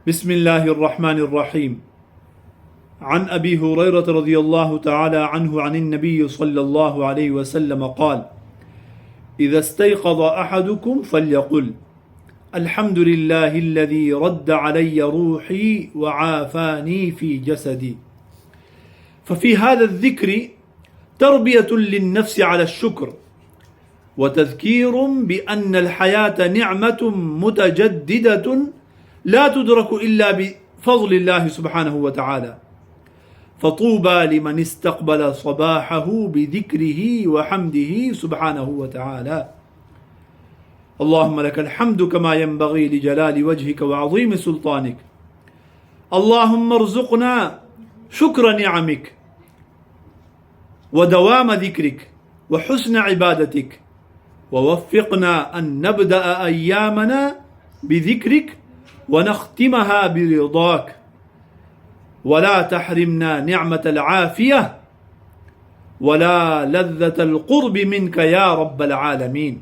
بسم الله الرحمن الرحيم. عن أبي هريرة رضي الله تعالى عنه عن النبي صلى الله عليه وسلم قال: إذا استيقظ أحدكم فليقل: الحمد لله الذي رد علي روحي وعافاني في جسدي. ففي هذا الذكر تربية للنفس على الشكر، وتذكير بأن الحياة نعمة متجددة لا تدرك إلا بفضل الله سبحانه وتعالى، فطوبى لمن استقبل صباحه بذكره وحمده سبحانه وتعالى. اللهم لك الحمد كما ينبغي لجلال وجهك وعظيم سلطانك. اللهم ارزقنا شكر نعمك ودوام ذكرك وحسن عبادتك، ووفقنا أن نبدأ أيامنا بذكرك ونختمها برضاك، ولا تحرمنا نعمة العافية ولا لذة القرب منك يا رب العالمين.